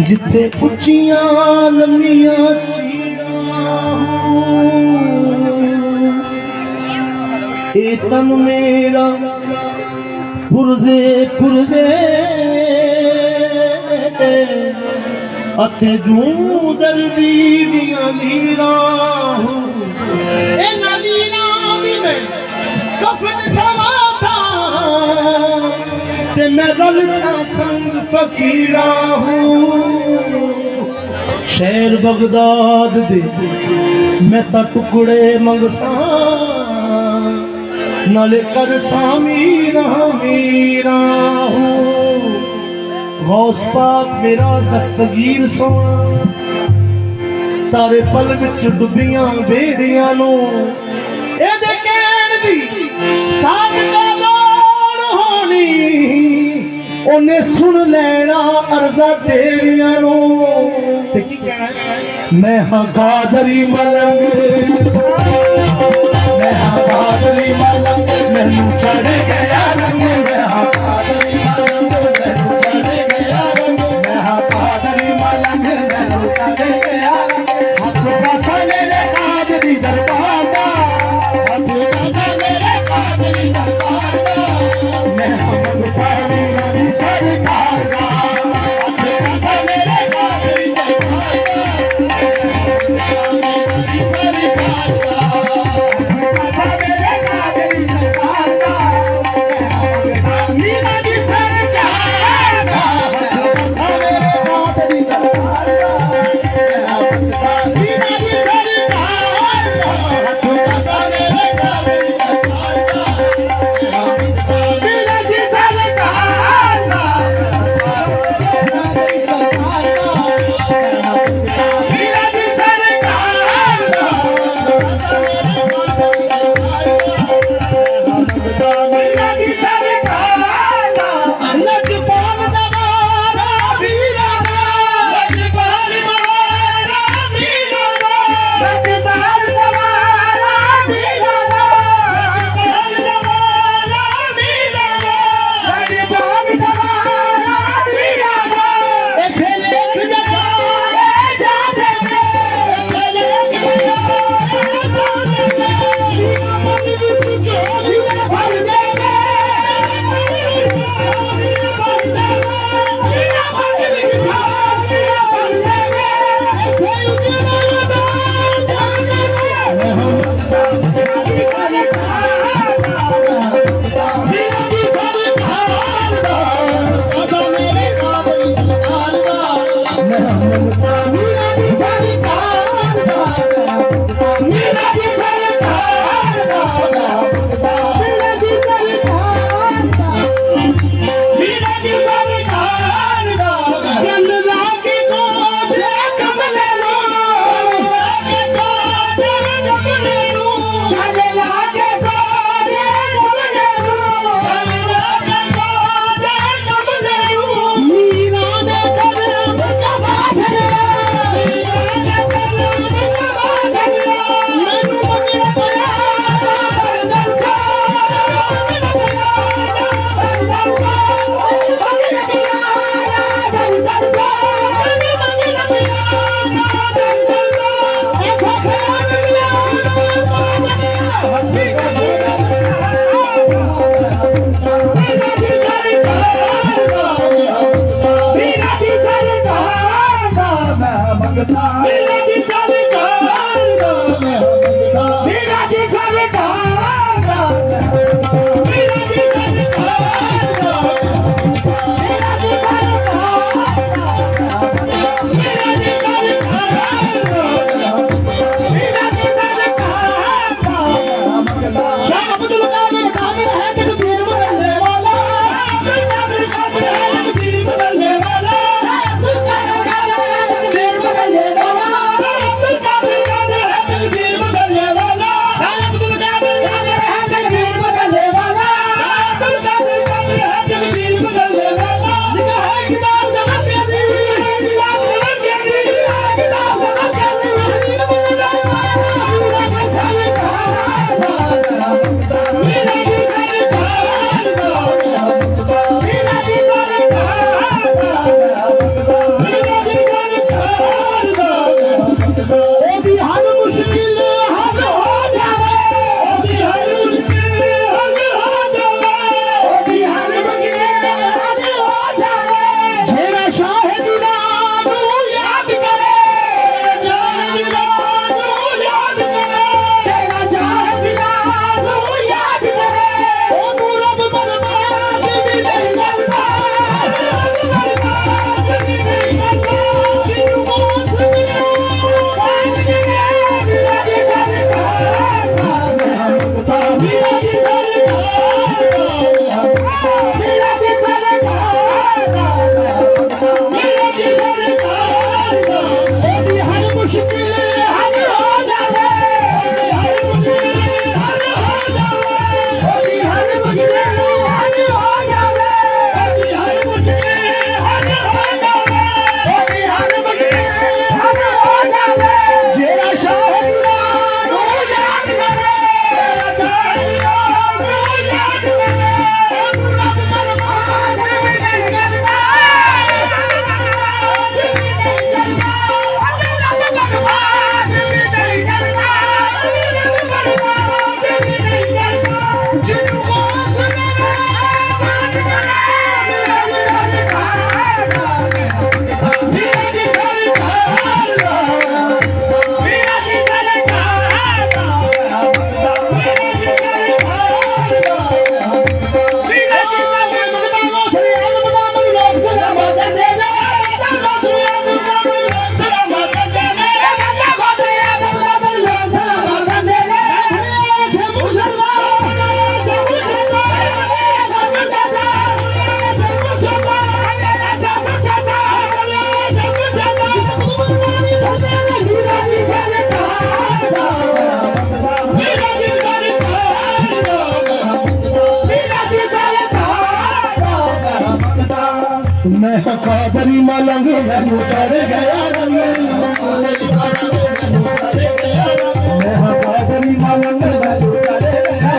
जिथे उच्चियां लम्मियां चीरां ए तन मेरा पुरजे पुरजे अथे जूं दर्जी दियां नीरां ए नीरां दी मैं कफन सवासा ते मैं रल सा संग फकीरा हूँ शहर बगदाद दे मैं ता टुकड़े मंगसा नाले कर सामीरा मीरा हूँ गौस पाक मेरा दस्तगीर सोना तारे पल विच डुबियां बेड़ियां नो एदे कहण दी सादका लोड़ होनी ओने सुन लेना अर्जा तेरियां नो ते की कहना मैं हां कादरी मलंग मैं हां कादरी मलंग मैनू चढ़ गया रंग मैं हां कादरी मलंग मैनू चढ़ गया रंग मैं हां कादरी मलंग मैनू चढ़ गया रंग हाथ पासा मेरे कादरी दरबार दा हाथ पासा मेरे कादरी दरबार दा मैं हम पानी नदी सरकार दा हाथ पासा मेरे कादरी दरबार दा नदी सरकार दा कादरी मलंग मैनू चढ़ गया रंग, कादरी मलंग मैनू चढ़ गया,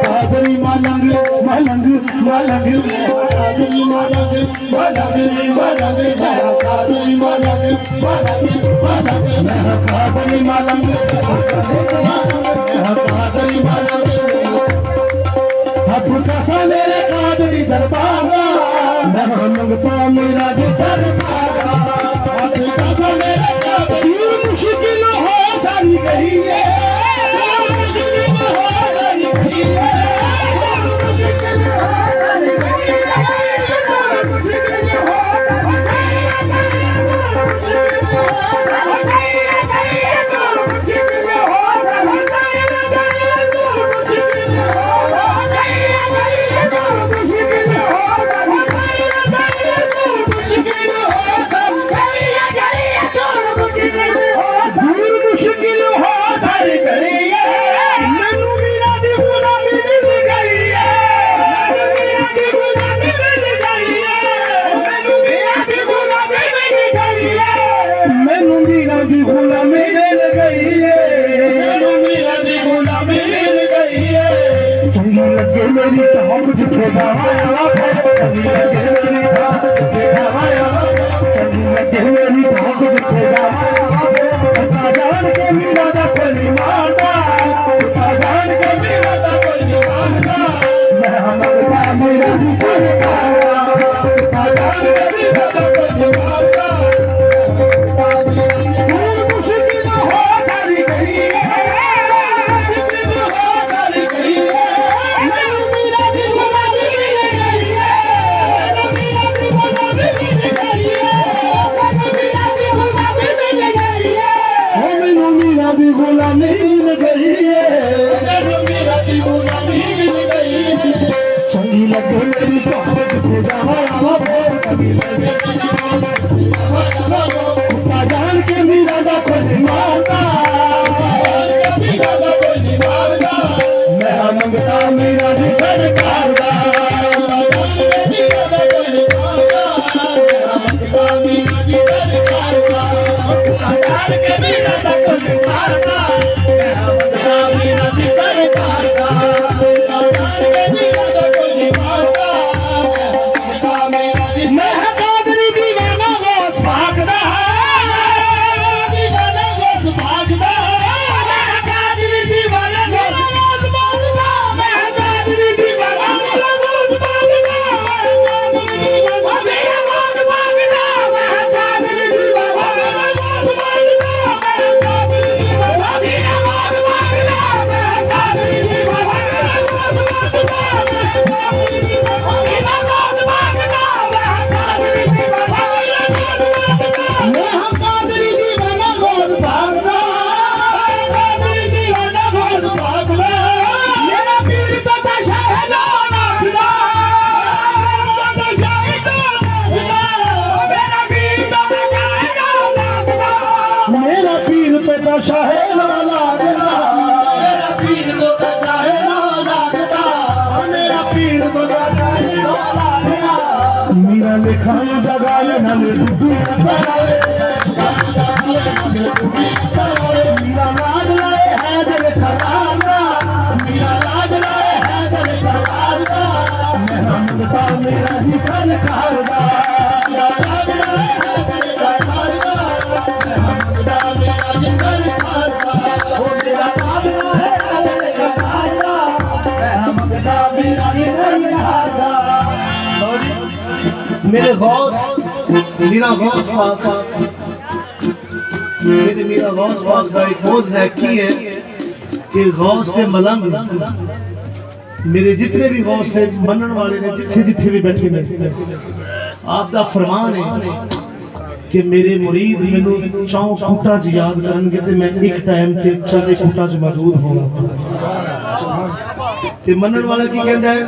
कादरी मलंग मलंग मलंग कादरी मलंग मलंग मलंग कादरी मलंग मलंग मलंग कादरी मलंग कादरी मलंग हाथ कसा मेरे कादरी दरबार मैं मंगता मेरा जो सरकार, हाथ कसा मेरे कादरी मुश्किल हो सारी गई है, मुश्किल हो सारी गई है, मुश्किल हो सारी गई है, मुश्किल हो मेरी टांग जिथे जावाया चली लगे मेरी टांग जिथे जावाया, चली लगे मेरी टांग जिथे जावाया, पता जान के मेरा दा कोई मारदा, पता जान के मेरा दा कोई मारदा, मैं मंगता मेरा जी सरकार, पता जान के मेरा दा कोई मारदा, मुश्किल हो सारी गई है, मुश्किल हो सारी गई है, गुलामी मिल गई है, मेरा दी गुलामी मिल गई है, चंगी लगे मेरी टांग जिथे जावाया कभी लगे पता जान के मेरा दा कोई मारदा, मेरा दा कोई मारदा, मैं मंगता मेरा जी सरकार दा, मेरा दा कोई मारदा, मैं मंगता मेरा जी सरकार दा, पता जान के मेरा दा कोई मारदा, मेरा लिखा जगा मेरा लाज लाए है दिल खराबा, मेरा लाज लाए है दिल खराबा, मैं मंगता मेरा जी सरकार दा, मेरा लाज लाए है दिल खराबा, मैं मंगता मेरा जी सरकार दा, ओ मेरा लाज लाए है दिल खराबा, मैं मंगता मेरा जी सरकार दा। मेरे गौस मेरा गौस पाक मेरा गौस पाक का एक मोज है की है कि गौस के मलंग मेरे जितने भी गौस थे मनन वाले ने जिथे जिथे भी बैठे ने आपका फरमान है कि मेरे मुरीद मैनू चौं कूटा च याद करनगे ते मैं एक टाइम ते चारे कूटा च मौजूद होवां। ते मनन वाला की कहंदा है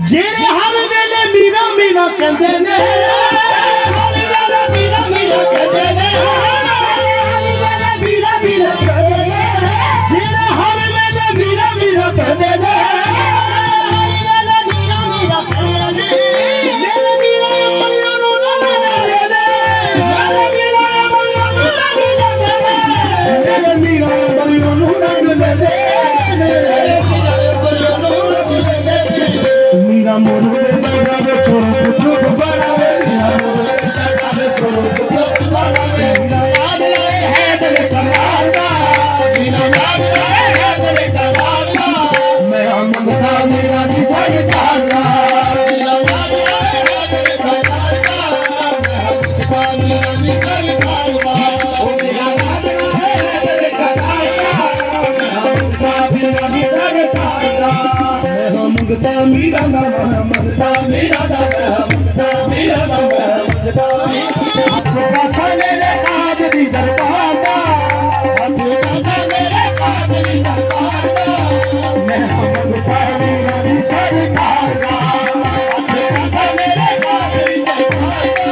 जेड़े हर वेले मीरा मीरा कहंदे ने, हर वेले मीरा मीरा कहंदे ने, हर वेले मीरा मीरा कहंदे ने, जेड़े हर वेले मीरा मीरा कहंदे ने, हर वेले मीरा मीरा कहंदे ने, मेरे मीरा अपनियां मंगता मीरा दा मंगता मीरा दा मंगता मीरा दा मंगता मीरा दा मेरे काज दी दरबार दा मेरे काज दी दरबार दा मैं मंगता मीरा दी सरकार दा मेरे काज दी दरबार दा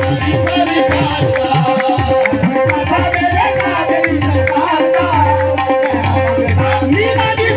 मेरी सरकार दा मेरे काज दी दरबार दा मीरा दी